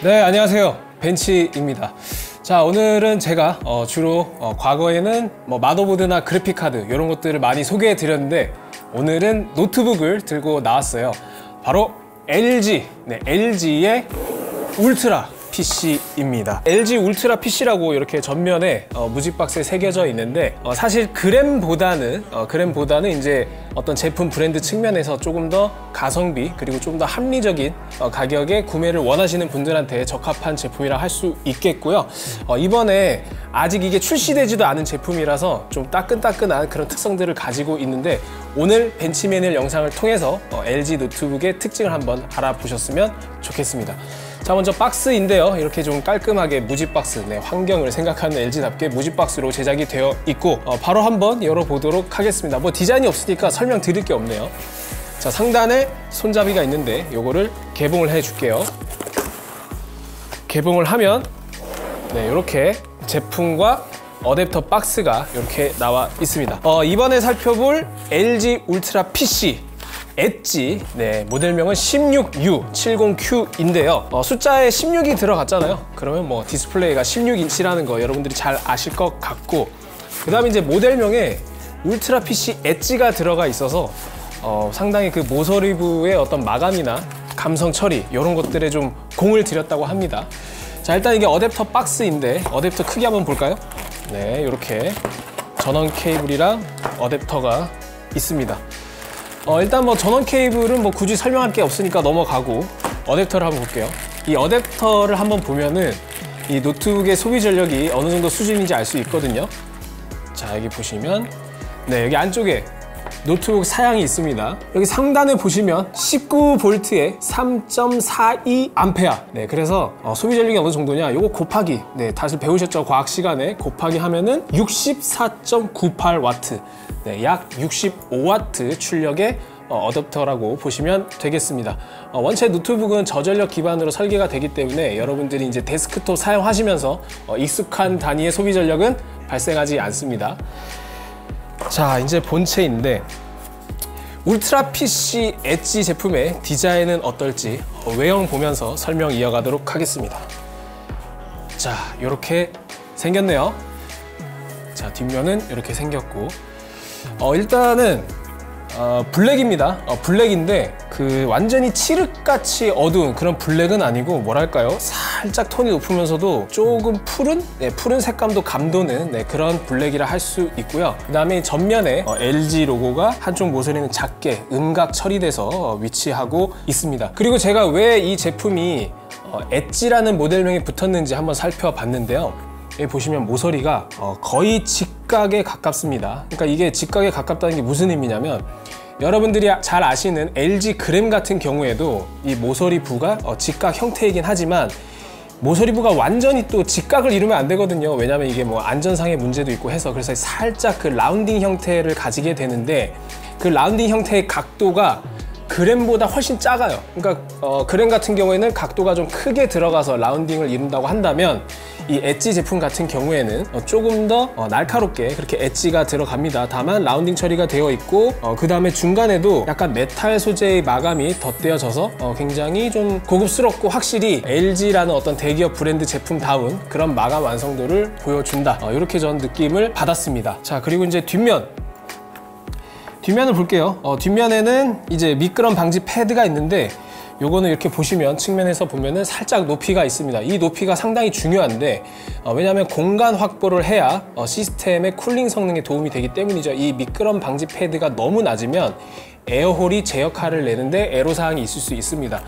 네, 안녕하세요. 벤치입니다. 자, 오늘은 제가 주로 과거에는 뭐 마더보드나 그래픽카드 이런 것들을 많이 소개해 드렸는데 오늘은 노트북을 들고 나왔어요. 바로 LG의 울트라 PC입니다. LG 울트라 PC라고 이렇게 전면에 무지박스에 새겨져 있는데 사실 그램보다는 이제 어떤 제품 브랜드 측면에서 조금 더 가성비 그리고 좀 더 합리적인 가격에 구매를 원하시는 분들한테 적합한 제품이라 할 수 있겠고요. 이번에 아직 이게 출시되지도 않은 제품이라서 좀 따끈따끈한 그런 특성들을 가지고 있는데 오늘 벤치매니얼 영상을 통해서 LG 노트북의 특징을 한번 알아보셨으면 좋겠습니다. 자, 먼저 박스인데요. 이렇게 좀 깔끔하게 무지박스, 환경을 생각하는 LG답게 무지박스로 제작이 되어 있고 바로 한번 열어보도록 하겠습니다. 뭐 디자인이 없으니까 설명드릴 게 없네요. 자, 상단에 손잡이가 있는데 요거를 개봉을 해줄게요. 개봉을 하면 이렇게 제품과 어댑터 박스가 이렇게 나와 있습니다. 이번에 살펴볼 LG 울트라 PC 엣지, 모델명은 16U70Q인데요. 숫자에 16이 들어갔잖아요. 그러면 뭐 디스플레이가 16인치라는 거 여러분들이 잘 아실 것 같고, 그 다음에 이제 모델명에 울트라 PC 엣지가 들어가 있어서 상당히 그 모서리부의 어떤 마감이나 감성 처리 이런 것들에 좀 공을 들였다고 합니다. 자, 일단 이게 어댑터 박스인데 어댑터 크기 한번 볼까요? 네, 이렇게 전원 케이블이랑 어댑터가 있습니다. 일단 뭐 전원 케이블은 뭐 굳이 설명할 게 없으니까 넘어가고 어댑터를 한번 볼게요. 이 어댑터를 한번 보면은 이 노트북의 소비 전력이 어느 정도 수준인지 알 수 있거든요. 자, 여기 보시면 여기 안쪽에 노트북 사양이 있습니다. 여기 상단에 보시면 19V에 3.42A. 그래서 소비 전력이 어느 정도냐? 요거 곱하기, 다들 배우셨죠? 과학 시간에 곱하기 하면은 64.98W. 약 65W 출력의 어댑터라고 보시면 되겠습니다. 원체 노트북은 저전력 기반으로 설계가 되기 때문에 여러분들이 이제 데스크톱 사용하시면서 익숙한 단위의 소비 전력은 발생하지 않습니다. 자, 이제 본체인데 울트라 PC 엣지 제품의 디자인은 어떨지 외형 보면서 설명 이어가도록 하겠습니다. 자, 이렇게 생겼네요. 자, 뒷면은 이렇게 생겼고 일단은 블랙입니다. 블랙인데 그 완전히 칠흑같이 어두운 그런 블랙은 아니고 뭐랄까요, 살짝 톤이 높으면서도 조금 푸른 색감도 감도는 그런 블랙이라 할 수 있고요. 그 다음에 전면에 LG 로고가 한쪽 모서리는 작게 음각 처리돼서 위치하고 있습니다. 그리고 제가 왜 이 제품이 엣지라는 모델명이 붙었는지 한번 살펴봤는데요. 여기 보시면 모서리가 거의 직각에 가깝습니다. 그러니까 이게 직각에 가깝다는 게 무슨 의미냐면 여러분들이 잘 아시는 LG 그램 같은 경우에도 이 모서리 부가 직각 형태이긴 하지만 모서리부가 완전히 또 직각을 이루면 안 되거든요. 왜냐면 이게 뭐 안전상의 문제도 있고 해서 그래서 살짝 그 라운딩 형태를 가지게 되는데 그 라운딩 형태의 각도가 그램보다 훨씬 작아요. 그러니까 그램 같은 경우에는 각도가 좀 크게 들어가서 라운딩을 이룬다고 한다면 이 엣지 제품 같은 경우에는 조금 더 날카롭게 그렇게 엣지가 들어갑니다. 다만 라운딩 처리가 되어 있고 그 다음에 중간에도 약간 메탈 소재의 마감이 덧대어져서 굉장히 좀 고급스럽고 확실히 LG라는 어떤 대기업 브랜드 제품다운 그런 마감 완성도를 보여준다. 이렇게 전 느낌을 받았습니다. 자, 그리고 이제 뒷면을 볼게요. 뒷면에는 이제 미끄럼 방지 패드가 있는데 요거는 이렇게 보시면 측면에서 보면은 살짝 높이가 있습니다. 이 높이가 상당히 중요한데 왜냐하면 공간 확보를 해야 시스템의 쿨링 성능에 도움이 되기 때문이죠. 이 미끄럼 방지 패드가 너무 낮으면 에어홀이 제 역할을 내는데 애로사항이 있을 수 있습니다.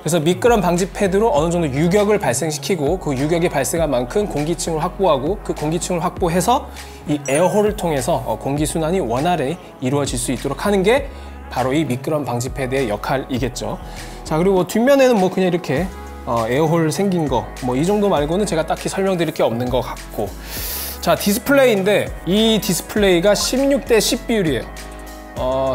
그래서 미끄럼 방지 패드로 어느 정도 유격을 발생시키고 그 유격이 발생한 만큼 공기층을 확보하고 그 공기층을 확보해서 이 에어홀을 통해서 공기순환이 원활히 이루어질 수 있도록 하는 게 바로 이 미끄럼 방지 패드의 역할이겠죠. 자, 그리고 뒷면에는 뭐 그냥 이렇게 에어홀 생긴 거 뭐 이 정도 말고는 제가 딱히 설명드릴 게 없는 것 같고, 자, 디스플레이인데 이 디스플레이가 16대 10 비율이에요.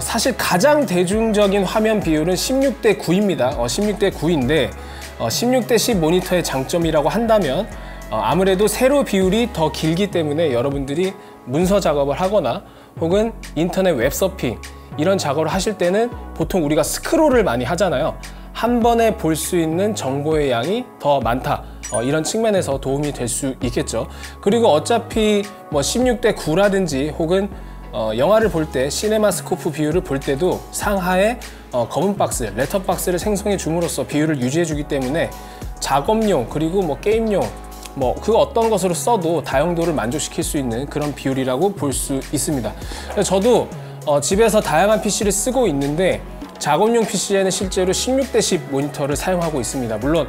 사실 가장 대중적인 화면 비율은 16대 9입니다. 16대 9인데 16대 10 모니터의 장점이라고 한다면 아무래도 세로 비율이 더 길기 때문에 여러분들이 문서 작업을 하거나 혹은 인터넷 웹서핑 이런 작업을 하실 때는 보통 우리가 스크롤을 많이 하잖아요. 한 번에 볼 수 있는 정보의 양이 더 많다. 이런 측면에서 도움이 될 수 있겠죠. 그리고 어차피 뭐 16대 9라든지 혹은 영화를 볼 때 시네마스코프 비율을 볼 때도 상하에 검은 박스, 레터 박스를 생성해 줌으로써 비율을 유지해 주기 때문에 작업용 그리고 뭐 게임용 뭐 그 어떤 것으로 써도 다용도를 만족시킬 수 있는 그런 비율이라고 볼 수 있습니다. 저도 집에서 다양한 PC를 쓰고 있는데 작업용 PC에는 실제로 16대 10 모니터를 사용하고 있습니다. 물론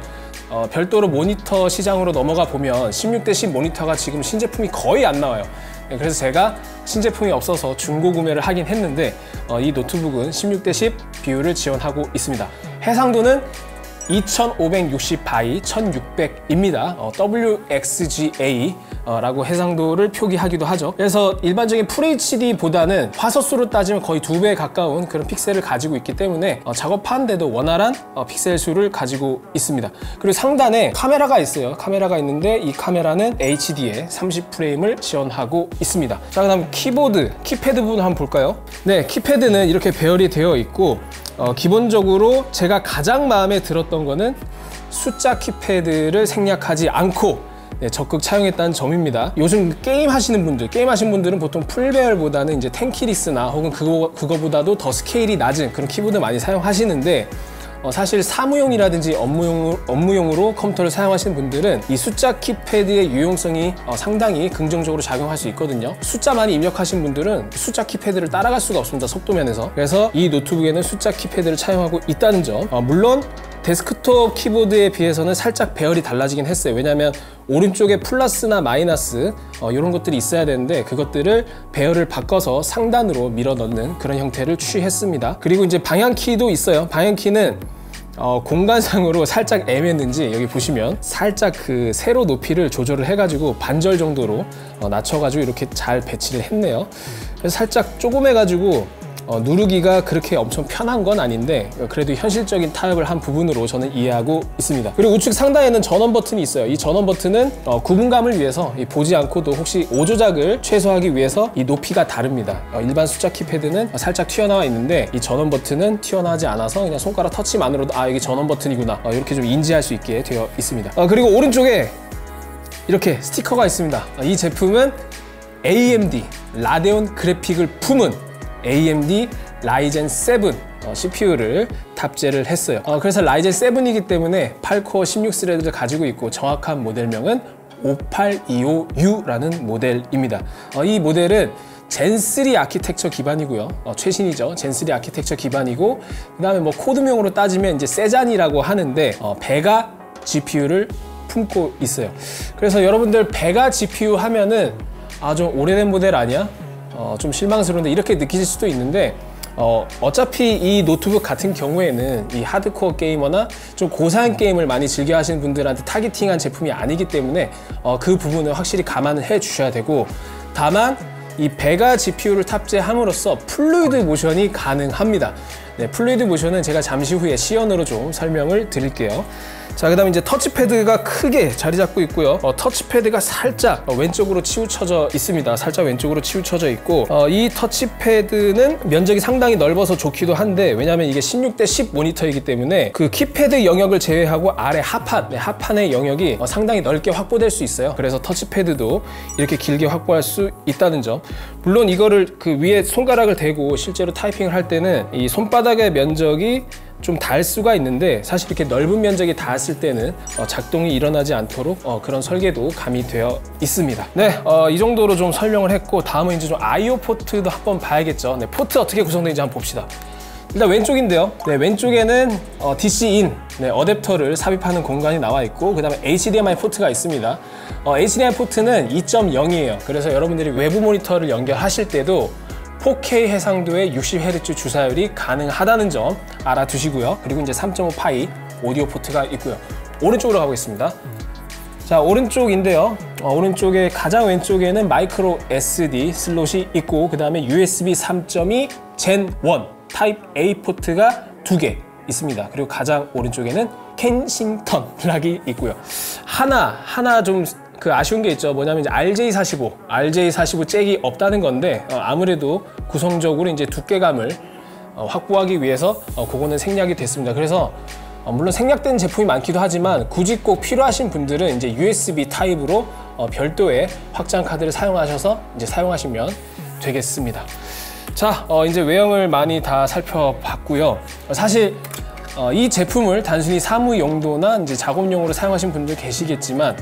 별도로 모니터 시장으로 넘어가 보면 16대 10 모니터가 지금 신제품이 거의 안 나와요. 그래서 제가 신제품이 없어서 중고 구매를 하긴 했는데 이 노트북은 16대 10 비율을 지원하고 있습니다. 해상도는 2560 바이 1600입니다. WXGA 라고 해상도를 표기하기도 하죠. 그래서 일반적인 FHD보다는 화소수로 따지면 거의 2배에 가까운 그런 픽셀을 가지고 있기 때문에 작업하는데도 원활한 픽셀 수를 가지고 있습니다. 그리고 상단에 카메라가 있어요. 카메라가 있는데 이 카메라는 HD에 30프레임을 지원하고 있습니다. 자, 그다음 키보드, 키패드 부분 한번 볼까요? 네, 키패드는 이렇게 배열이 되어 있고 기본적으로 제가 가장 마음에 들었던 거는 숫자 키패드를 생략하지 않고 적극 차용했다는 점입니다. 요즘 게임 하시는 분들은 보통 풀배열보다는 이제 텐키리스나 혹은 그거보다도 더 스케일이 낮은 그런 키보드 많이 사용하시는데 사실 사무용이라든지 업무용으로 컴퓨터를 사용하시는 분들은 이 숫자 키패드의 유용성이 상당히 긍정적으로 작용할 수 있거든요. 숫자 많이 입력하신 분들은 숫자 키패드를 따라갈 수가 없습니다. 속도면에서. 그래서 이 노트북에는 숫자 키패드를 차용하고 있다는 점. 물론 데스크톱 키보드에 비해서는 살짝 배열이 달라지긴 했어요. 왜냐하면 오른쪽에 플러스나 마이너스 이런 것들이 있어야 되는데 그것들을 배열을 바꿔서 상단으로 밀어 넣는 그런 형태를 취했습니다. 그리고 이제 방향키도 있어요. 방향키는 공간상으로 살짝 애매했는지 여기 보시면 살짝 그 세로 높이를 조절을 해가지고 반절 정도로 낮춰가지고 이렇게 잘 배치를 했네요. 그래서 살짝 조그매가지고 누르기가 그렇게 엄청 편한 건 아닌데 그래도 현실적인 타협을 한 부분으로 저는 이해하고 있습니다. 그리고 우측 상단에는 전원 버튼이 있어요. 이 전원 버튼은 구분감을 위해서 보지 않고도 혹시 오조작을 최소화하기 위해서 이 높이가 다릅니다. 일반 숫자 키패드는 살짝 튀어나와 있는데 이 전원 버튼은 튀어나오지 않아서 그냥 손가락 터치만으로도 이게 전원 버튼이구나 이렇게 좀 인지할 수 있게 되어 있습니다. 그리고 오른쪽에 이렇게 스티커가 있습니다. 이 제품은 AMD 라데온 그래픽을 품은 AMD 라이젠 7 CPU를 탑재를 했어요. 그래서 라이젠 7이기 때문에 8코어 16스레드를 가지고 있고 정확한 모델명은 5825U라는 모델입니다. 이 모델은 젠3 아키텍처 기반이고요. 최신이죠. 젠3 아키텍처 기반이고 그 다음에 뭐 코드명으로 따지면 이제 세잔이라고 하는데 베가 GPU를 품고 있어요. 그래서 여러분들 베가 GPU 하면은 좀 오래된 모델 아니야? 좀 실망스러운데 이렇게 느끼실 수도 있는데 어차피 이 노트북 같은 경우에는 이 하드코어 게이머나 좀 고사양 게임을 많이 즐겨 하시는 분들한테 타겟팅한 제품이 아니기 때문에 그 부분을 확실히 감안을 해 주셔야 되고 다만 이 베가 GPU를 탑재함으로써 플루이드 모션이 가능합니다. 네, 플루이드 모션은 제가 잠시 후에 시연으로 좀 설명을 드릴게요. 자, 그 다음에 이제 터치패드가 크게 자리 잡고 있고요. 터치패드가 살짝 왼쪽으로 치우쳐져 있습니다. 살짝 왼쪽으로 치우쳐져 있고 이 터치패드는 면적이 상당히 넓어서 좋기도 한데 왜냐하면 이게 16대 10 모니터이기 때문에 그 키패드 영역을 제외하고 아래 하판의 영역이 상당히 넓게 확보될 수 있어요. 그래서 터치패드도 이렇게 길게 확보할 수 있다는 점. 물론 이거를 그 위에 손가락을 대고 실제로 타이핑을 할 때는 이 손바닥의 면적이 좀 닿을 수가 있는데 사실 이렇게 넓은 면적이 닿았을 때는 작동이 일어나지 않도록 그런 설계도 가미되어 있습니다. 네, 이 정도로 좀 설명을 했고 다음은 이제 좀 I/O 포트도 한번 봐야겠죠. 네, 포트 어떻게 구성되는지 한번 봅시다. 일단 왼쪽인데요. 네, 왼쪽에는 DC-in 어댑터를 삽입하는 공간이 나와 있고 그 다음에 HDMI 포트가 있습니다. HDMI 포트는 2.0이에요. 그래서 여러분들이 외부 모니터를 연결하실 때도 4K 해상도의 60Hz 주사율이 가능하다는 점 알아두시고요. 그리고 이제 3.5파이 오디오 포트가 있고요. 오른쪽으로 가보겠습니다. 자, 오른쪽인데요. 오른쪽에 가장 왼쪽에는 마이크로 SD 슬롯이 있고 그 다음에 USB 3.2 젠 1 타입 A 포트가 2개 있습니다. 그리고 가장 오른쪽에는 켄싱턴 락이 있고요. 하나 좀 아쉬운 게 있죠. 뭐냐면 이제 RJ45 잭이 없다는 건데 아무래도 구성적으로 이제 두께감을 확보하기 위해서 그거는 생략이 됐습니다. 그래서 물론 생략된 제품이 많기도 하지만 굳이 꼭 필요하신 분들은 이제 USB 타입으로 별도의 확장 카드를 사용하셔서 이제 사용하시면 되겠습니다. 자, 이제 외형을 많이 다 살펴봤고요. 사실 이 제품을 단순히 사무 용도나 이제 작업용으로 사용하신 분들 계시겠지만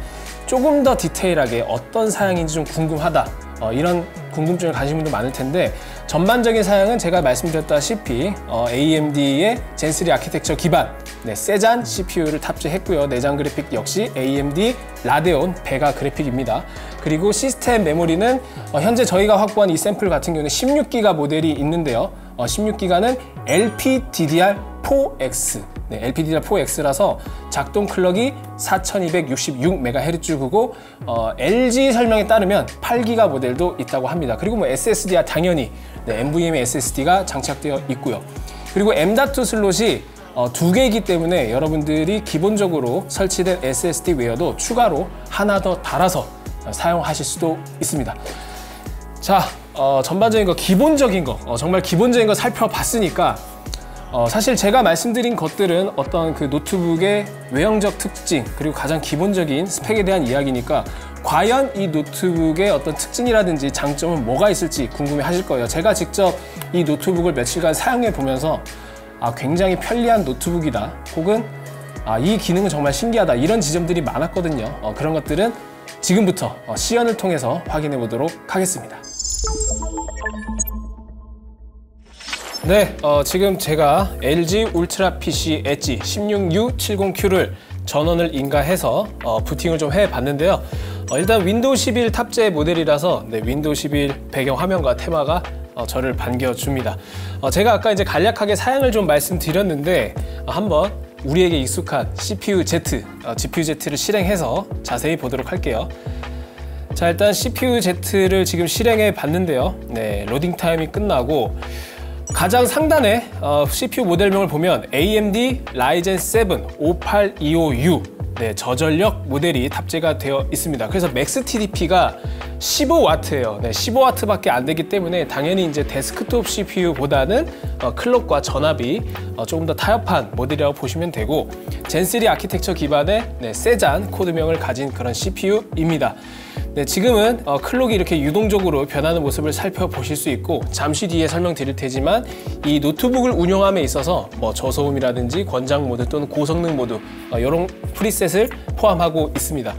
조금 더 디테일하게 어떤 사양인지 좀 궁금하다. 이런 궁금증을 가지신 분도 많을 텐데 전반적인 사양은 제가 말씀드렸다시피 AMD의 젠3 아키텍처 기반 세잔 CPU를 탑재했고요. 내장 그래픽 역시 AMD 라데온 베가 그래픽입니다. 그리고 시스템 메모리는 현재 저희가 확보한 이 샘플 같은 경우는 16기가 모델이 있는데요. 16기가는 LPDDR4X LPDDR4X라서 작동 클럭이 4266MHz고 LG 설명에 따르면 8기가 모델도 있다고 합니다. 그리고 뭐 SSD야 당연히 NVMe SSD가 장착되어 있고요. 그리고 M.2 슬롯이 2개이기 때문에 여러분들이 기본적으로 설치된 SSD 웨어도 추가로 하나 더 달아서 사용하실 수도 있습니다. 자, 전반적인 거, 기본적인 거, 정말 기본적인 거 살펴봤으니까 사실 제가 말씀드린 것들은 어떤 그 노트북의 외형적 특징 그리고 가장 기본적인 스펙에 대한 이야기니까 과연 이 노트북의 어떤 특징이라든지 장점은 뭐가 있을지 궁금해 하실 거예요. 제가 직접 이 노트북을 며칠간 사용해 보면서 굉장히 편리한 노트북이다 혹은 이 기능은 정말 신기하다 이런 지점들이 많았거든요. 그런 것들은 지금부터 시연을 통해서 확인해 보도록 하겠습니다. 네, 지금 제가 LG 울트라 PC 엣지 16U70Q를 전원을 인가해서 부팅을 좀 해봤는데요. 일단 윈도우 11 탑재 모델이라서 윈도우 11 배경 화면과 테마가 저를 반겨줍니다. 제가 아까 이제 간략하게 사양을 좀 말씀드렸는데 한번 우리에게 익숙한 CPU-Z, GPU-Z를 실행해서 자세히 보도록 할게요. 자, 일단 CPU-Z를 지금 실행해 봤는데요. 로딩 타임이 끝나고 가장 상단에 CPU 모델명을 보면 AMD Ryzen 7 5825U 저전력 모델이 탑재가 되어 있습니다. 그래서 맥스 TDP가 15W예요. 15W밖에 안 되기 때문에 당연히 이제 데스크톱 CPU보다는 클럭과 전압이 조금 더 타협한 모델이라고 보시면 되고 젠3 아키텍처 기반의 세잔 코드명을 가진 그런 CPU입니다. 지금은 클럭이 이렇게 유동적으로 변하는 모습을 살펴보실 수 있고 잠시 뒤에 설명드릴 테지만 이 노트북을 운영함에 있어서 저소음이라든지 권장 모드 또는 고성능 모드 이런 프리셋을 포함하고 있습니다.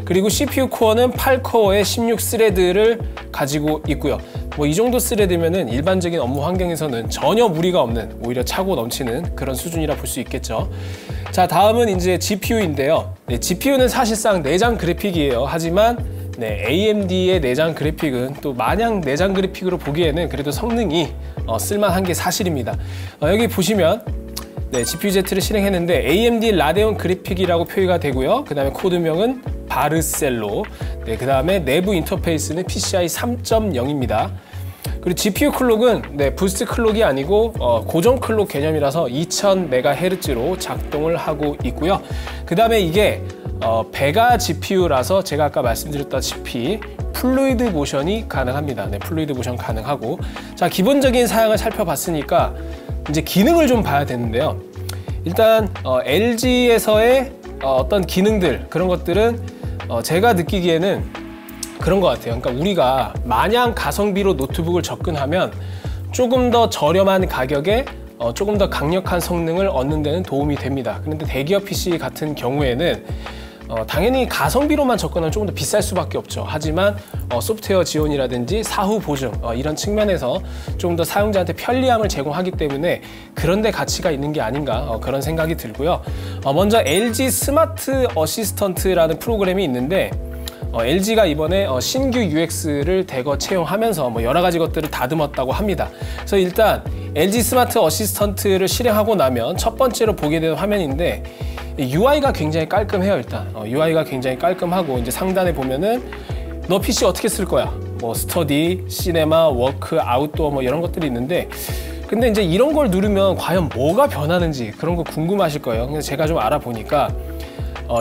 그리고 CPU 코어는 8코어의 16스레드를 가지고 있고요. 이 정도 스레드면은 일반적인 업무 환경에서는 전혀 무리가 없는 오히려 차고 넘치는 그런 수준이라 볼 수 있겠죠. 자, 다음은 이제 GPU인데요. GPU는 사실상 내장 그래픽이에요. 하지만 AMD의 내장 그래픽은 또 마냥 내장 그래픽으로 보기에는 그래도 성능이 쓸만한 게 사실입니다. 여기 보시면 GPU-Z를 실행했는데 AMD 라데온 그래픽이라고 표기가 되고요. 그 다음에 코드명은 바르셀로, 그 다음에 내부 인터페이스는 PCI 3.0입니다. 그리고 GPU 클록은 부스트 클록이 아니고 고정 클록 개념이라서 2000MHz로 작동을 하고 있고요. 그 다음에 이게 베가 GPU라서 제가 아까 말씀드렸다시피 플루이드 모션이 가능합니다. 플루이드 모션 가능하고 자, 기본적인 사양을 살펴봤으니까 이제 기능을 좀 봐야 되는데요. 일단 LG에서의 어떤 기능들 그런 것들은 제가 느끼기에는 그런 것 같아요. 그러니까 우리가 마냥 가성비로 노트북을 접근하면 조금 더 저렴한 가격에 조금 더 강력한 성능을 얻는 데는 도움이 됩니다. 그런데 대기업 PC 같은 경우에는 당연히 가성비로만 접근하면 조금 더 비쌀 수밖에 없죠. 하지만 소프트웨어 지원이라든지 사후 보증 이런 측면에서 좀 더 사용자한테 편리함을 제공하기 때문에 그런 데 가치가 있는 게 아닌가 그런 생각이 들고요. 먼저 LG 스마트 어시스턴트라는 프로그램이 있는데 LG가 이번에 신규 UX를 대거 채용하면서 여러 가지 것들을 다듬었다고 합니다. 그래서 일단 LG 스마트 어시스턴트를 실행하고 나면 첫 번째로 보게 되는 화면인데 UI가 굉장히 깔끔해요. 일단 UI가 굉장히 깔끔하고 이제 상단에 보면은 너 PC 어떻게 쓸 거야? 스터디, 시네마, 워크, 아웃도어 이런 것들이 있는데 근데 이제 이런 걸 누르면 과연 뭐가 변하는지 그런 거 궁금하실 거예요. 그래서 제가 좀 알아보니까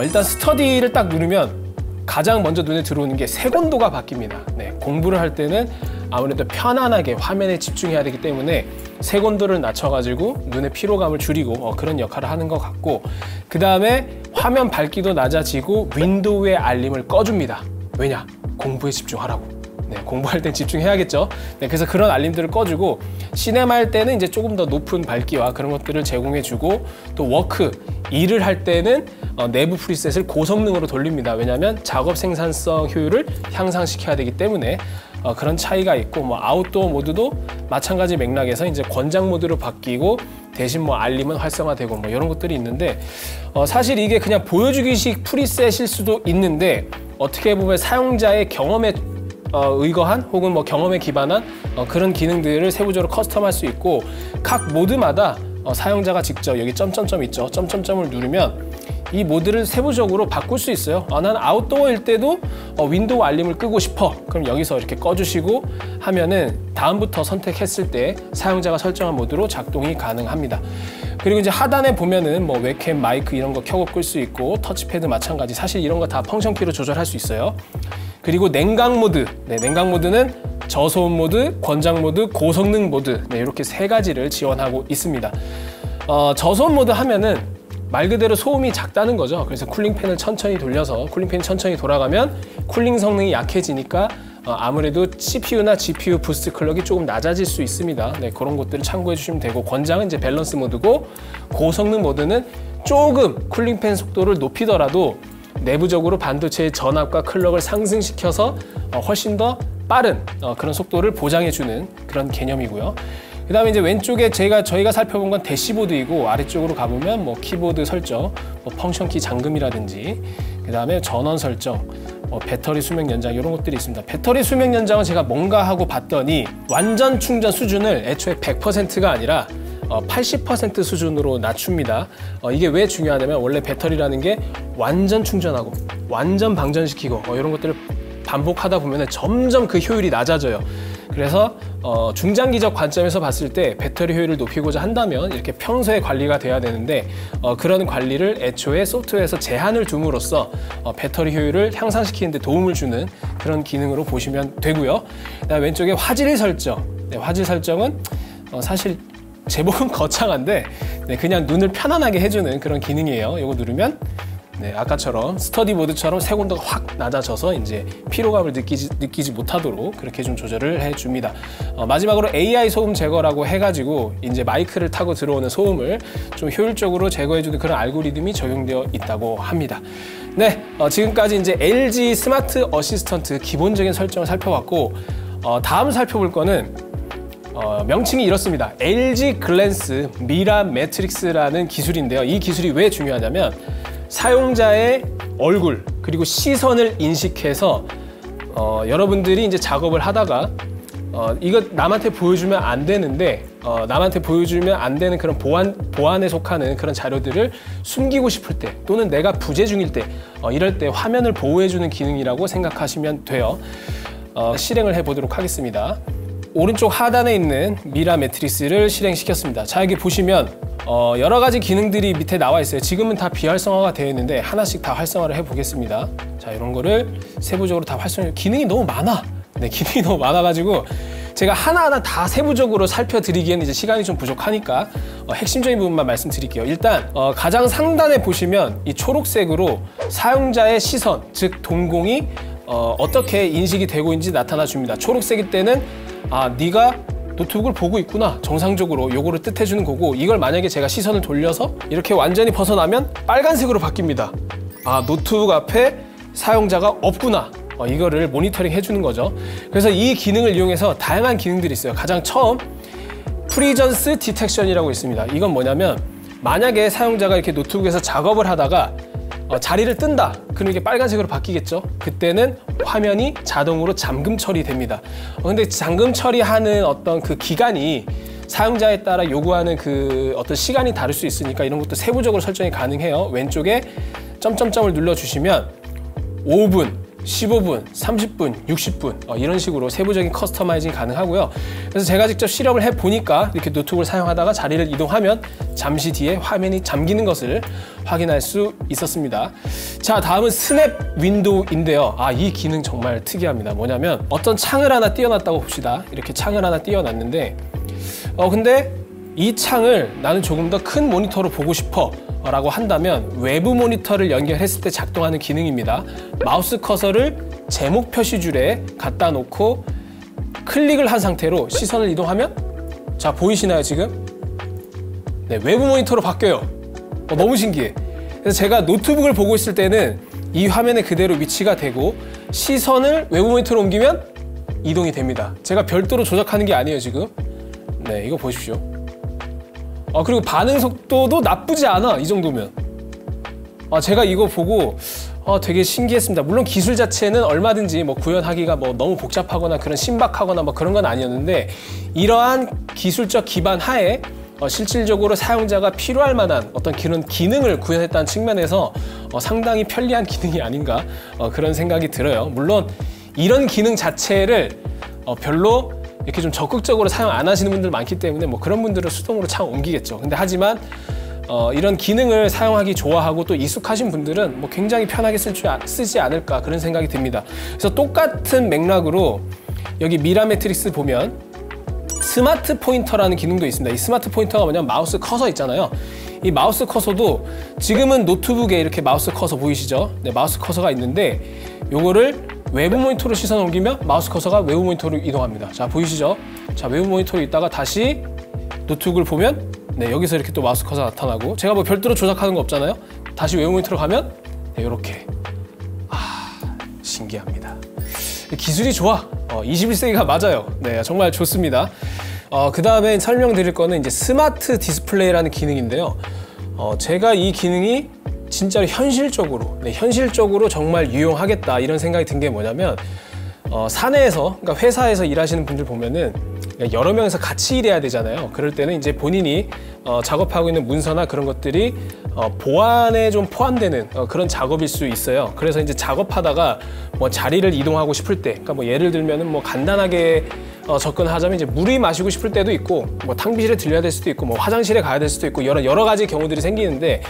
일단 스터디를 딱 누르면 가장 먼저 눈에 들어오는 게 색온도가 바뀝니다. 공부를 할 때는 아무래도 편안하게 화면에 집중해야 되기 때문에 색온도를 낮춰가지고 눈의 피로감을 줄이고 그런 역할을 하는 것 같고, 그 다음에 화면 밝기도 낮아지고 윈도우의 알림을 꺼줍니다. 왜냐? 공부에 집중하라고. 네, 공부할 땐 집중해야겠죠. 네, 그래서 그런 알림들을 꺼주고, 시네마 할 때는 이제 조금 더 높은 밝기와 그런 것들을 제공해주고, 또 워크, 일을 할 때는 내부 프리셋을 고성능으로 돌립니다. 왜냐하면 작업 생산성 효율을 향상시켜야 되기 때문에 그런 차이가 있고, 뭐 아웃도어 모드도 마찬가지 맥락에서 이제 권장 모드로 바뀌고 대신 뭐 알림은 활성화되고 뭐 이런 것들이 있는데, 사실 이게 그냥 보여주기식 프리셋일 수도 있는데 어떻게 보면 사용자의 경험에 의거한 혹은 뭐 경험에 기반한 그런 기능들을 세부적으로 커스텀할 수 있고, 각 모드마다 사용자가 직접 여기 점점점 있죠. 점점점을 누르면 이 모드를 세부적으로 바꿀 수 있어요. 난 아웃도어일 때도 윈도우 알림을 끄고 싶어. 그럼 여기서 이렇게 꺼주시고 하면은 다음부터 선택했을 때 사용자가 설정한 모드로 작동이 가능합니다. 그리고 이제 하단에 보면은 뭐 웹캠, 마이크 이런 거 켜고 끌 수 있고, 터치패드 마찬가지. 사실 이런 거 다 펑션 키로 조절할 수 있어요. 그리고 냉각 모드. 네, 냉각 모드는 저소음 모드, 권장 모드, 고성능 모드. 네, 이렇게 세 가지를 지원하고 있습니다. 저소음 모드 하면은 말 그대로 소음이 작다는 거죠. 그래서 쿨링팬을 천천히 돌려서 쿨링팬이 천천히 돌아가면 쿨링 성능이 약해지니까 아무래도 CPU나 GPU 부스트 클럭이 조금 낮아질 수 있습니다. 네, 그런 것들을 참고해 주시면 되고, 권장은 이제 밸런스 모드고, 고성능 모드는 조금 쿨링팬 속도를 높이더라도 내부적으로 반도체의 전압과 클럭을 상승시켜서 훨씬 더 빠른 그런 속도를 보장해주는 그런 개념이고요. 그 다음에 이제 왼쪽에 저희가 살펴본 건 대시보드이고, 아래쪽으로 가보면 뭐 키보드 설정, 뭐 펑션키 잠금이라든지, 그 다음에 전원 설정, 배터리 수명 연장 이런 것들이 있습니다. 배터리 수명 연장은 제가 뭔가 하고 봤더니 완전 충전 수준을 애초에 100%가 아니라 80% 수준으로 낮춥니다. 이게 왜 중요하냐면, 원래 배터리라는 게 완전 충전하고 완전 방전시키고 이런 것들을 반복하다 보면 점점 그 효율이 낮아져요. 그래서 중장기적 관점에서 봤을 때 배터리 효율을 높이고자 한다면 이렇게 평소에 관리가 돼야 되는데, 그런 관리를 애초에 소프트웨어에서 제한을 둠으로써 배터리 효율을 향상시키는 데 도움을 주는 그런 기능으로 보시면 되고요. 그다음 왼쪽에 화질 설정. 네, 화질 설정은 사실 제목은 거창한데 그냥 눈을 편안하게 해주는 그런 기능이에요. 이거 누르면 아까처럼 스터디 모드처럼 색온도가 확 낮아져서 이제 피로감을 느끼지 못하도록 그렇게 좀 조절을 해줍니다. 마지막으로 AI 소음 제거라고 해가지고 이제 마이크를 타고 들어오는 소음을 좀 효율적으로 제거해주는 그런 알고리즘이 적용되어 있다고 합니다. 네, 지금까지 이제 LG 스마트 어시스턴트 기본적인 설정을 살펴봤고, 다음 살펴볼 거는 명칭이 이렇습니다. LG 글랜스 미라 매트릭스라는 기술인데요. 이 기술이 왜 중요하냐면, 사용자의 얼굴 그리고 시선을 인식해서 여러분들이 이제 작업을 하다가 이거 남한테 보여주면 안 되는데 남한테 보여주면 안 되는 그런 보안에 속하는 그런 자료들을 숨기고 싶을 때, 또는 내가 부재 중일 때 이럴 때 화면을 보호해주는 기능이라고 생각하시면 돼요. 실행을 해보도록 하겠습니다. 오른쪽 하단에 있는 미라 매트릭스를 실행시켰습니다. 자, 여기 보시면 여러 가지 기능들이 밑에 나와 있어요. 지금은 다 비활성화가 되어 있는데 하나씩 다 활성화를 해보겠습니다. 자, 이런 거를 세부적으로 다 기능이 너무 많아. 네, 기능이 너무 많아가지고 제가 하나하나 다 세부적으로 살펴드리기에는 이제 시간이 좀 부족하니까 핵심적인 부분만 말씀드릴게요. 일단 가장 상단에 보시면 이 초록색으로 사용자의 시선, 즉 동공이 어떻게 인식이 되고 있는지 나타나 줍니다. 초록색일 때는 네가 노트북을 보고 있구나, 정상적으로 요거를 뜻해주는 거고, 이걸 만약에 제가 시선을 돌려서 이렇게 완전히 벗어나면 빨간색으로 바뀝니다. 노트북 앞에 사용자가 없구나, 이거를 모니터링 해주는 거죠. 그래서 이 기능을 이용해서 다양한 기능들이 있어요. 가장 처음 프리전스 디텍션이라고 있습니다. 이건 뭐냐면, 만약에 사용자가 이렇게 노트북에서 작업을 하다가 자리를 뜬다, 그럼 이게 빨간색으로 바뀌겠죠. 그때는 화면이 자동으로 잠금 처리됩니다. 근데 잠금 처리하는 어떤 그 기간이 사용자에 따라 요구하는 그 어떤 시간이 다를 수 있으니까 이런 것도 세부적으로 설정이 가능해요. 왼쪽에 점점점을 눌러주시면 5분, 15분, 30분, 60분 이런 식으로 세부적인 커스터마이징이 가능하고요. 그래서 제가 직접 실험을 해보니까 이렇게 노트북을 사용하다가 자리를 이동하면 잠시 뒤에 화면이 잠기는 것을 확인할 수 있었습니다. 자, 다음은 스냅 윈도우인데요. 이 기능 정말 특이합니다. 뭐냐면 어떤 창을 하나 띄워놨다고 봅시다. 이렇게 창을 하나 띄워놨는데 근데 이 창을 나는 조금 더 큰 모니터로 보고 싶어 라고 한다면 외부 모니터를 연결했을 때 작동하는 기능입니다. 마우스 커서를 제목 표시줄에 갖다 놓고 클릭을 한 상태로 시선을 이동하면 자, 보이시나요 지금? 네, 외부 모니터로 바뀌어요. 너무 신기해. 그래서 제가 노트북을 보고 있을 때는 이 화면에 그대로 위치가 되고 시선을 외부 모니터로 옮기면 이동이 됩니다. 제가 별도로 조작하는 게 아니에요 지금. 네, 이거 보십시오. 그리고 반응 속도도 나쁘지 않아, 이 정도면. 제가 이거 보고 되게 신기했습니다. 물론 기술 자체는 얼마든지 구현하기가 너무 복잡하거나 그런 신박하거나 그런 건 아니었는데 이러한 기술적 기반 하에 실질적으로 사용자가 필요할 만한 어떤 그런 기능을 구현했다는 측면에서 상당히 편리한 기능이 아닌가 그런 생각이 들어요. 물론 이런 기능 자체를 별로 이렇게 좀 적극적으로 사용 안 하시는 분들 많기 때문에 그런 분들은 수동으로 창 옮기겠죠. 근데 하지만 이런 기능을 사용하기 좋아하고 또 익숙하신 분들은 굉장히 편하게 쓰지 않을까 그런 생각이 듭니다. 그래서 똑같은 맥락으로 여기 미라 매트릭스 보면 스마트 포인터라는 기능도 있습니다. 이 스마트 포인터가 뭐냐면 마우스 커서 있잖아요. 이 마우스 커서도 지금은 노트북에 이렇게 마우스 커서 보이시죠? 네, 마우스 커서가 있는데 요거를 외부 모니터로 시선을 옮기면 마우스 커서가 외부 모니터로 이동합니다. 자, 보이시죠? 자, 외부 모니터로 있다가 다시 노트북을 보면 네, 여기서 이렇게 또 마우스 커서가 나타나고 제가 별도로 조작하는 거 없잖아요? 다시 외부 모니터로 가면 네, 이렇게 신기합니다. 기술이 좋아. 21세기가 맞아요. 네, 정말 좋습니다. 그 다음에 설명드릴 거는 이제 스마트 디스플레이라는 기능인데요. 제가 이 기능이 진짜로 현실적으로 정말 유용하겠다 이런 생각이 든 게 뭐냐면 사내에서, 그러니까 회사에서 일하시는 분들 보면은 여러 명이서 같이 일해야 되잖아요. 그럴 때는 이제 본인이 작업하고 있는 문서나 그런 것들이 보안에 좀 포함되는 그런 작업일 수 있어요. 그래서 이제 작업하다가 자리를 이동하고 싶을 때, 그러니까 예를 들면은 간단하게 접근하자면 이제 물이 마시고 싶을 때도 있고, 탕비실에 들려야 될 수도 있고, 화장실에 가야 될 수도 있고 여러 가지 경우들이 생기는데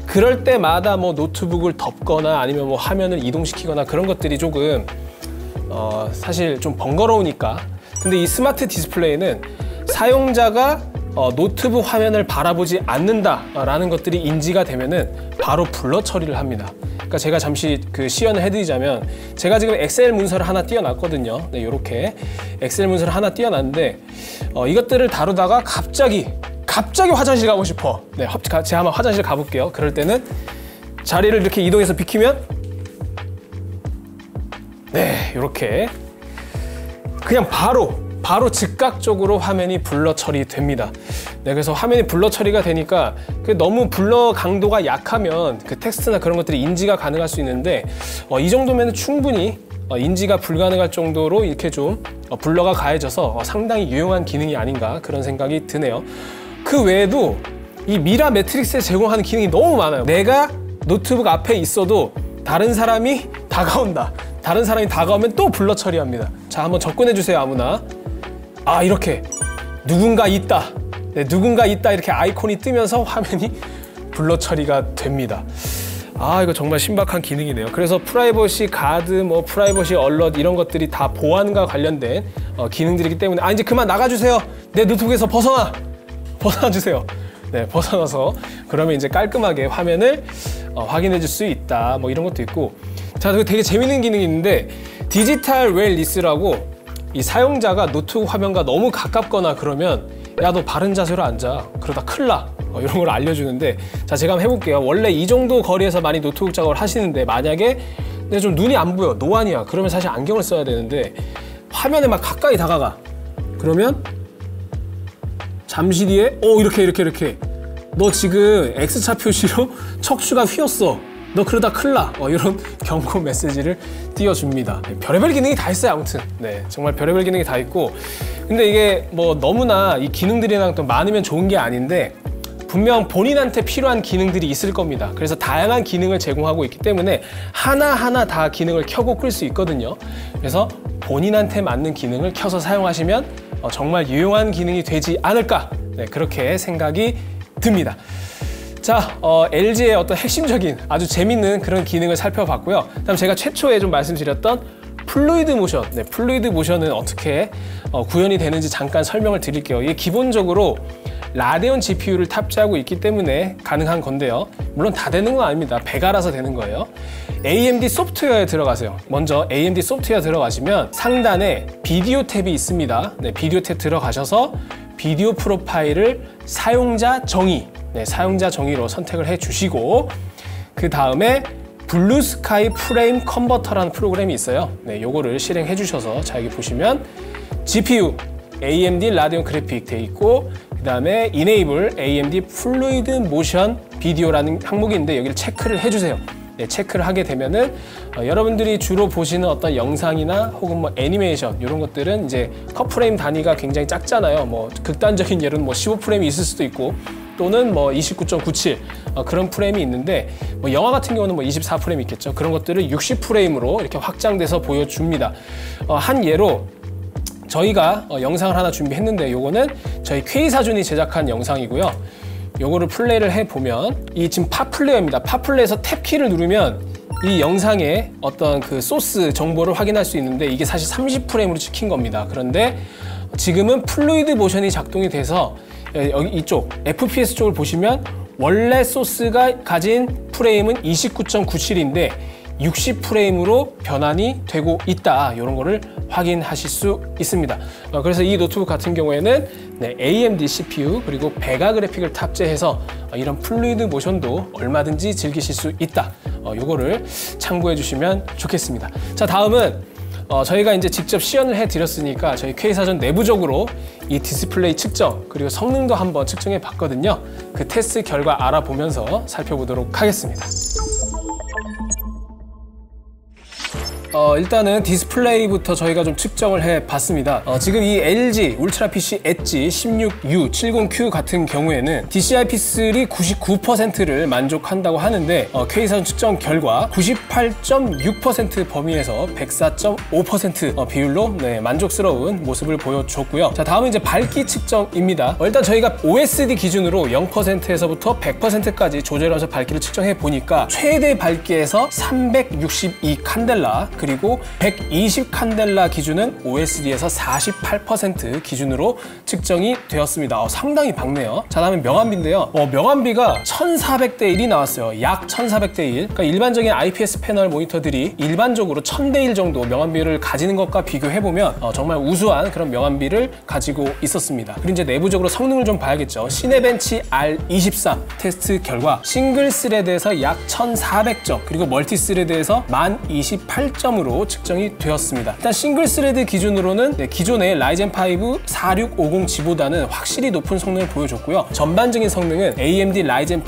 그럴 때마다 노트북을 덮거나 아니면 화면을 이동시키거나 그런 것들이 조금 사실 좀 번거로우니까. 근데 이 스마트 디스플레이는 사용자가 노트북 화면을 바라보지 않는다라는 것들이 인지가 되면은 바로 블러 처리를 합니다. 그러니까 제가 잠시 시연을 해드리자면 제가 지금 엑셀 문서를 하나 띄워놨거든요. 네, 이렇게 엑셀 문서를 하나 띄워놨는데 이것들을 다루다가 갑자기 화장실 가고 싶어. 네, 제가 한번 화장실 가볼게요. 그럴 때는 자리를 이렇게 이동해서 비키면 네, 이렇게 그냥 바로 즉각적으로 화면이 블러 처리됩니다. 네, 그래서 화면이 블러 처리가 되니까 너무 블러 강도가 약하면 텍스트나 그런 것들이 인지가 가능할 수 있는데 이 정도면 충분히 인지가 불가능할 정도로 이렇게 좀 블러가 가해져서 상당히 유용한 기능이 아닌가 그런 생각이 드네요. 그 외에도 이 미라 매트릭스에 제공하는 기능이 너무 많아요. 내가 노트북 앞에 있어도 다른 사람이 다가온다. 다른 사람이 다가오면 또 블러 처리합니다. 자, 한번 접근해 주세요, 아무나. 이렇게 누군가 있다. 네, 누군가 있다 이렇게 아이콘이 뜨면서 화면이 블러 처리가 됩니다. 이거 정말 신박한 기능이네요. 그래서 프라이버시 가드, 프라이버시 얼럿 이런 것들이 다 보안과 관련된 기능들이기 때문에 이제 그만 나가주세요. 내 노트북에서 벗어나주세요. 네, 벗어나서 그러면 이제 깔끔하게 화면을 확인해 줄 수 있다. 이런 것도 있고. 자, 되게 재밌는 기능이 있는데 디지털 웰리스라고 이 사용자가 노트북 화면과 너무 가깝거나 그러면 야, 너 바른 자세로 앉아. 그러다 큰일 나. 이런 걸 알려주는데 자, 제가 한번 해볼게요. 원래 이 정도 거리에서 많이 노트북 작업을 하시는데 만약에 근데 좀 눈이 안 보여. 노안이야. 그러면 사실 안경을 써야 되는데 화면에 막 가까이 다가가. 그러면 잠시 뒤에 이렇게 너 지금 X자 표시로 척추가 휘었어. 너 그러다 큰일 나. 이런 경고 메시지를 띄워줍니다. 별의별 기능이 다 있어요. 아무튼 네, 정말 별의별 기능이 다 있고 근데 이게 너무나 이 기능들이랑 또 많으면 좋은 게 아닌데 분명 본인한테 필요한 기능들이 있을 겁니다. 그래서 다양한 기능을 제공하고 있기 때문에 하나하나 다 기능을 켜고 끌 수 있거든요. 그래서 본인한테 맞는 기능을 켜서 사용하시면 정말 유용한 기능이 되지 않을까, 네, 그렇게 생각이 듭니다. 자, LG의 어떤 핵심적인 아주 재밌는 그런 기능을 살펴봤고요. 다음 제가 최초에 좀 말씀드렸던 플루이드 모션, 네, 플루이드 모션은 어떻게 구현이 되는지 잠깐 설명을 드릴게요. 이게 기본적으로 라데온 GPU를 탑재하고 있기 때문에 가능한 건데요. 물론 다 되는 건 아닙니다. 배가라서 되는 거예요. AMD 소프트웨어에 들어가세요. 먼저 AMD 소프트웨어 들어가시면 상단에 비디오 탭이 있습니다. 네, 비디오 탭 들어가셔서 비디오 프로파일을 사용자 정의, 네, 사용자 정의로 선택을 해 주시고, 그 다음에 블루스카이 프레임 컨버터라는 프로그램이 있어요. 네, 요거를 실행해 주셔서, 자, 여기 보시면 GPU AMD 라데온 그래픽 돼 있고, 그 다음에 Enable AMD Fluid Motion Video라는 항목이 있는데 여기를 체크를 해주세요. 네, 체크를 하게 되면은 여러분들이 주로 보시는 어떤 영상이나 혹은 뭐 애니메이션 이런 것들은 이제 컷 프레임 단위가 굉장히 작잖아요. 뭐 극단적인 예로는 뭐 15프레임이 있을 수도 있고, 또는 뭐 29.97 그런 프레임이 있는데, 뭐 영화 같은 경우는 뭐 24프레임 있겠죠. 그런 것들을 60프레임으로 이렇게 확장돼서 보여줍니다. 한 예로 저희가 영상을 하나 준비했는데, 요거는 저희 K사준이 제작한 영상이고요. 요거를 플레이를 해보면, 이 지금 팟플레이어입니다. 팟플레이에서 탭키를 누르면 이 영상의 어떤 그 소스 정보를 확인할 수 있는데, 이게 사실 30프레임으로 찍힌 겁니다. 그런데 지금은 플루이드 모션이 작동이 돼서 여기 이쪽 FPS 쪽을 보시면 원래 소스가 가진 프레임은 29.97인데 60프레임으로 변환이 되고 있다, 이런 거를 확인하실 수 있습니다. 그래서 이 노트북 같은 경우에는 네, AMD CPU 그리고 베가 그래픽을 탑재해서 이런 플루이드 모션도 얼마든지 즐기실 수 있다, 요거를 참고해 주시면 좋겠습니다. 자, 다음은 저희가 이제 직접 시연을 해드렸으니까 저희 K사전 내부적으로 이 디스플레이 측정 그리고 성능도 한번 측정해 봤거든요. 그 테스트 결과 알아보면서 살펴보도록 하겠습니다. 일단은 디스플레이부터 저희가 좀 측정을 해봤습니다. 지금 이 LG 울트라 PC 엣지 16U70Q 같은 경우에는 DCI-P3 99%를 만족한다고 하는데, K사전 측정 결과 98.6% 범위에서 104.5% 비율로 네, 만족스러운 모습을 보여줬고요. 자, 다음은 이제 밝기 측정입니다. 일단 저희가 OSD 기준으로 0%에서부터 100%까지 조절해서 밝기를 측정해 보니까 최대 밝기에서 362 칸델라, 그리고 120 칸델라 기준은 OSD에서 48% 기준으로 측정이 되었습니다. 상당히 밝네요. 자, 다음에 명암비인데요. 명암비가 1400대 1이 나왔어요. 약 1400대 1. 그러니까 일반적인 IPS 패널 모니터들이 일반적으로 1000대 1 정도 명암비를 가지는 것과 비교해보면 정말 우수한 그런 명암비를 가지고 있었습니다. 그리고 이제 내부적으로 성능을 좀 봐야겠죠. 시네벤치 R23 테스트 결과 싱글 스레드에서 약 1400점, 그리고 멀티 스레드에서 1028점 으로 측정이 되었습니다. 일단 싱글 스레드 기준으로는 네, 기존의 라이젠 5 4650G보다는 확실히 높은 성능을 보여줬고요. 전반적인 성능은 AMD 라이젠 5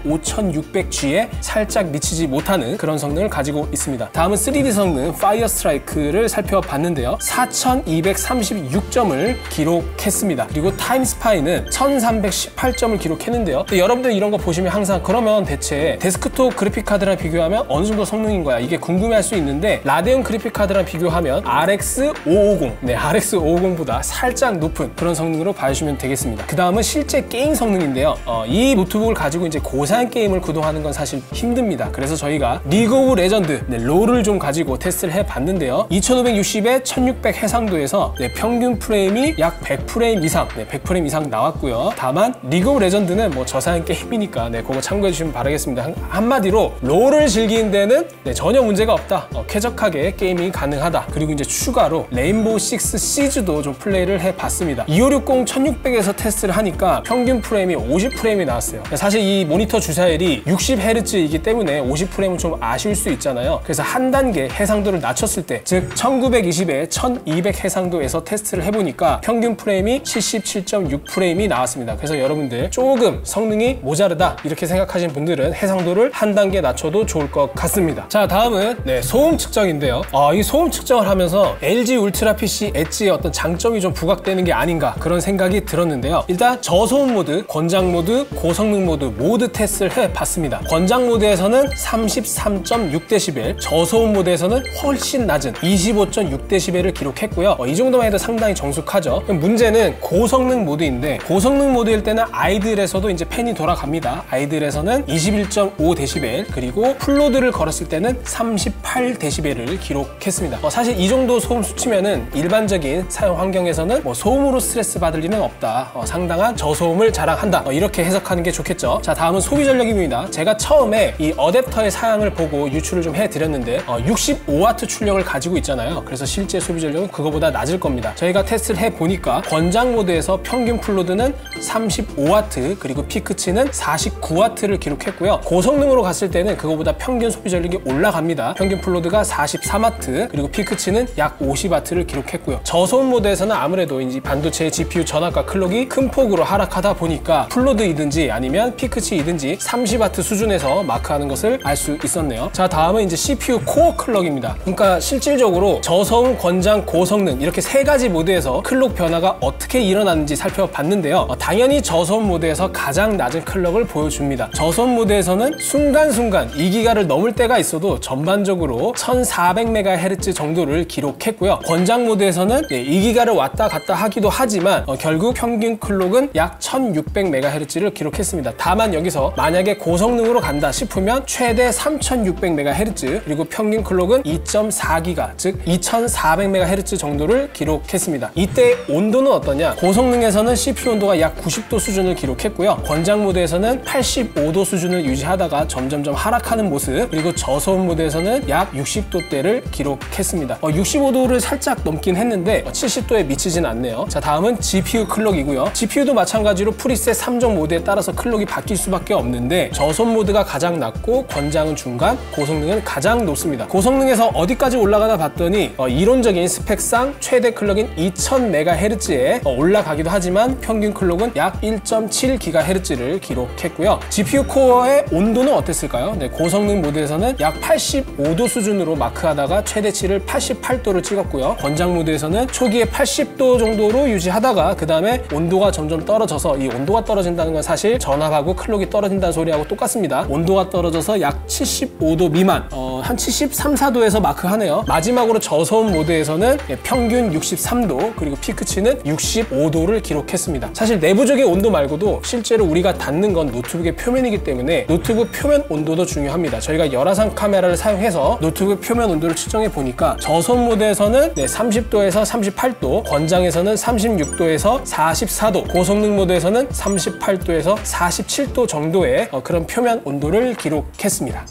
5600G에 살짝 미치지 못하는 그런 성능을 가지고 있습니다. 다음은 3D 성능 파이어 스트라이크를 살펴봤는데요. 4236점을 기록했습니다. 그리고 타임 스파이는 1318점을 기록했는데요. 여러분들 이런 거 보시면 항상 그러면 대체 데스크톱 그래픽 카드랑 비교하면 어느 정도 성능인 거야, 이게 궁금해할 수 있는데, 라데온 그래픽 카드랑 비교하면 RX 550, 네, RX 550보다 살짝 높은 그런 성능으로 봐주시면 되겠습니다. 그 다음은 실제 게임 성능인데요. 이 노트북을 가지고 이제 고사양 게임을 구동하는 건 사실 힘듭니다. 그래서 저희가 리그 오브 레전드, 네, 롤을 좀 가지고 테스트를 해봤는데요. 2560에 1600 해상도에서 네, 평균 프레임이 약 100프레임 이상, 네, 100프레임 이상 나왔고요. 다만 리그 오브 레전드는 뭐 저사양 게임이니까 네, 그거 참고해 주시면 바라겠습니다. 한마디로 롤을 즐기는 데는 네, 전혀 문제가 없다. 쾌적하게 게이밍이 가능하다. 그리고 이제 추가로 레인보우 식스 시즈도 좀 플레이를 해봤습니다. 2560 1600에서 테스트를 하니까 평균 프레임이 50프레임이 나왔어요. 사실 이 모니터 주사율이 60Hz이기 때문에 50프레임은 좀 아쉬울 수 있잖아요. 그래서 한 단계 해상도를 낮췄을 때, 즉 1920에 1200 해상도에서 테스트를 해보니까 평균 프레임이 77.6프레임이 나왔습니다. 그래서 여러분들 조금 성능이 모자르다 이렇게 생각하시는 분들은 해상도를 한 단계 낮춰도 좋을 것 같습니다. 자, 다음은 네, 소음 측정 측정인데요. 이 소음 측정을 하면서 LG 울트라 PC 엣지의 어떤 장점이 좀 부각되는 게 아닌가 그런 생각이 들었는데요. 일단 저소음 모드, 권장 모드, 고성능 모드 테스트를 해봤습니다. 권장 모드에서는 33.6dB, 저소음 모드에서는 훨씬 낮은 25.6dB를 기록했고요. 이 정도만 해도 상당히 정숙하죠. 문제는 고성능 모드인데, 고성능 모드일 때는 아이들에서도 이제 팬이 돌아갑니다. 아이들에서는 21.5dB, 그리고 풀로드를 걸었을 때는 38dB를 기록했습니다. 사실 이 정도 소음 수치면은 일반적인 사용 환경에서는 소음으로 스트레스 받을 일은 없다, 상당한 저소음을 자랑한다, 이렇게 해석하는 게 좋겠죠. 자, 다음은 소비 전력입니다. 제가 처음에 이 어댑터의 사양을 보고 유출을 좀 해드렸는데 65W 출력을 가지고 있잖아요. 그래서 실제 소비 전력은 그거보다 낮을 겁니다. 저희가 테스트를 해보니까 권장 모드에서 평균 풀로드는 35W, 그리고 피크치는 49W를 기록했고요. 고성능으로 갔을 때는 그거보다 평균 소비 전력이 올라갑니다. 평균 풀로드가 43W, 그리고 피크치는 약 50W를 기록했고요. 저소음 모드에서는 아무래도 이제 반도체의 GPU 전압과 클럭이 큰 폭으로 하락하다 보니까 풀로드이든지 아니면 피크치이든지 30W 수준에서 마크하는 것을 알 수 있었네요. 자, 다음은 이제 CPU 코어 클럭입니다. 그러니까 실질적으로 저소음, 권장, 고성능 이렇게 세 가지 모드에서 클럭 변화가 어떻게 일어나는지 살펴봤는데요. 당연히 저소음 모드에서 가장 낮은 클럭을 보여줍니다. 저소음 모드에서는 순간순간 2기가를 넘을 때가 있어도 전반적으로 1400MHz 정도를 기록했고요. 권장 모드에서는 2기가를 왔다 갔다 하기도 하지만 결국 평균 클럭은 약 1600MHz를 기록했습니다. 다만 여기서 만약에 고성능으로 간다 싶으면 최대 3600MHz, 그리고 평균 클럭은 2.4기가, 즉 2400MHz 정도를 기록했습니다. 이때 온도는 어떠냐? 고성능에서는 CPU 온도가 약 90도 수준을 기록했고요. 권장 모드에서는 85도 수준을 유지하다가 점점점 하락하는 모습, 그리고 저소음 모드에서는 약 60도대를 기록했습니다. 65도를 살짝 넘긴 했는데 70도에 미치진 않네요. 자, 다음은 GPU 클럭이고요. GPU도 마찬가지로 프리셋 3종 모드에 따라서 클럭이 바뀔 수밖에 없는데, 저소음 모드가 가장 낮고 권장은 중간, 고성능은 가장 높습니다. 고성능에서 어디까지 올라가나 봤더니 이론적인 스펙상 최대 클럭인 2000MHz에 올라가기도 하지만 평균 클럭은 약 1.7GHz를 기록했고요. GPU 코어의 온도는 어땠을까요? 고성능 모드에서는 약 85도 수준으로 마크하다가 최대치를 88도를 찍었고요. 권장 모드에서는 초기에 80도 정도로 유지하다가 그 다음에 온도가 점점 떨어져서, 이 온도가 떨어진다는 건 사실 전압하고 클럭이 떨어진다는 소리하고 똑같습니다. 온도가 떨어져서 약 75도 미만, 한 73, 4도에서 마크하네요. 마지막으로 저소음 모드에서는 평균 63도, 그리고 피크치는 65도를 기록했습니다. 사실 내부적인 온도 말고도 실제로 우리가 닿는 건 노트북의 표면이기 때문에 노트북 표면 온도도 중요합니다. 저희가 열화상 카메라를 사용해서 노트북 표면 온도를 측정해 보니까 저소음 모드에서는 30도에서 38도, 권장에서는 36도에서 44도, 고성능 모드에서는 38도에서 47도 정도의 그런 표면 온도를 기록했습니다.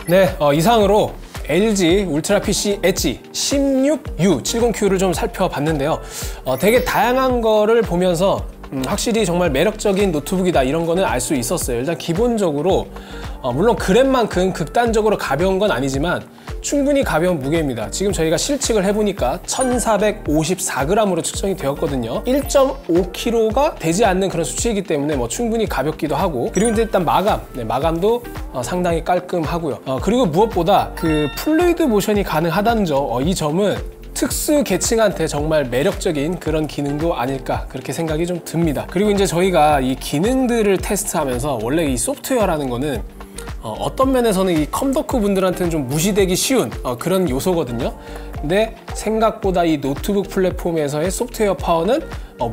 네, 이상으로 LG 울트라 PC 엣지 16U70Q를 좀 살펴봤는데요. 되게 다양한 거를 보면서 확실히 정말 매력적인 노트북이다, 이런 거는 알 수 있었어요. 일단 기본적으로 물론 그램만큼 극단적으로 가벼운 건 아니지만 충분히 가벼운 무게입니다. 지금 저희가 실측을 해보니까 1454g으로 측정이 되었거든요. 1.5kg가 되지 않는 그런 수치이기 때문에 충분히 가볍기도 하고, 그리고 이제 일단 마감도 상당히 깔끔하고요. 그리고 무엇보다 그 플루이드 모션이 가능하다는 이 점은 특수 계층한테 정말 매력적인 그런 기능도 아닐까, 그렇게 생각이 좀 듭니다. 그리고 이제 저희가 이 기능들을 테스트하면서 원래 이 소프트웨어라는 거는 어떤 면에서는 이 컴덕후 분들한테는 좀 무시되기 쉬운 그런 요소거든요. 근데 생각보다 이 노트북 플랫폼에서의 소프트웨어 파워는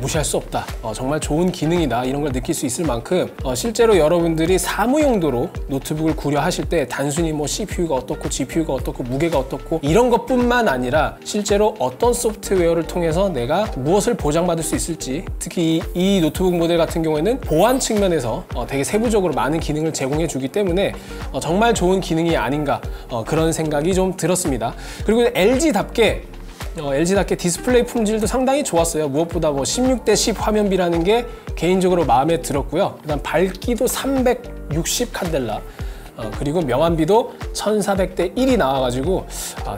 무시할 수 없다. 정말 좋은 기능이다, 이런 걸 느낄 수 있을 만큼 실제로 여러분들이 사무 용도로 노트북을 구려하실 때 단순히 CPU가 어떻고 GPU가 어떻고 무게가 어떻고 이런 것뿐만 아니라 실제로 어떤 소프트웨어를 통해서 내가 무엇을 보장받을 수 있을지, 특히 이 노트북 모델 같은 경우에는 보안 측면에서 되게 세부적으로 많은 기능을 제공해 주기 때문에 정말 좋은 기능이 아닌가, 그런 생각이 좀 들었습니다. 그리고 LG답게 디스플레이 품질도 상당히 좋았어요. 무엇보다 16:10 화면비라는 게 개인적으로 마음에 들었고요. 그다음 밝기도 360 칸델라, 그리고 명암비도 1400:1이 나와가지고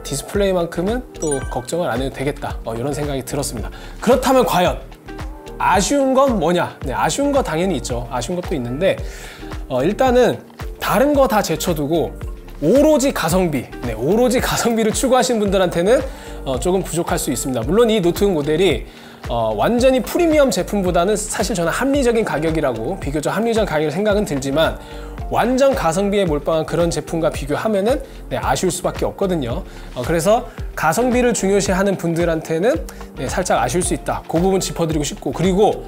디스플레이만큼은 또 걱정을 안 해도 되겠다, 이런 생각이 들었습니다. 그렇다면 과연 아쉬운 건 뭐냐? 아쉬운 거 당연히 있죠. 아쉬운 것도 있는데 일단은 다른 거 다 제쳐두고 오로지 가성비, 오로지 가성비를 추구하시는 분들한테는 조금 부족할 수 있습니다. 물론 이 노트북 모델이 완전히 프리미엄 제품보다는 사실 저는 합리적인 가격이라고, 비교적 합리적인 가격을 생각은 들지만 완전 가성비에 몰빵한 그런 제품과 비교하면은 아쉬울 수밖에 없거든요. 그래서 가성비를 중요시하는 분들한테는 살짝 아쉬울 수 있다. 그 부분 짚어드리고 싶고, 그리고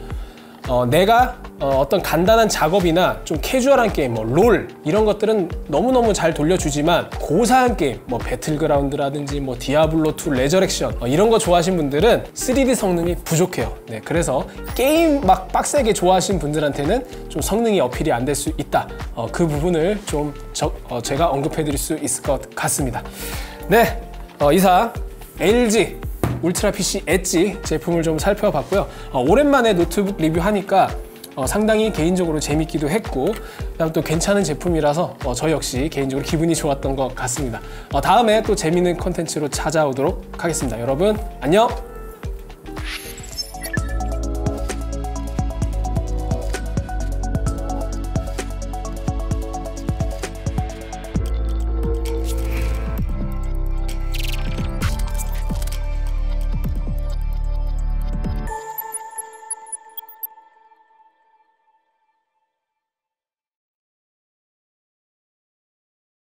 내가 어떤 간단한 작업이나 좀 캐주얼한 게임, 뭐 롤 이런 것들은 너무너무 잘 돌려주지만 고사양 게임, 뭐 배틀그라운드라든지 뭐 디아블로2 레저렉션 이런 거 좋아하시는 분들은 3D 성능이 부족해요. 그래서 게임 막 빡세게 좋아하시는 분들한테는 좀 성능이 어필이 안 될 수 있다. 그 부분을 좀 제가 언급해 드릴 수 있을 것 같습니다. 이상 LG 울트라 PC 엣지 제품을 좀 살펴봤고요. 오랜만에 노트북 리뷰하니까 상당히 개인적으로 재밌기도 했고, 그다음 또 괜찮은 제품이라서 저 역시 개인적으로 기분이 좋았던 것 같습니다. 다음에 또 재밌는 콘텐츠로 찾아오도록 하겠습니다. 여러분 안녕!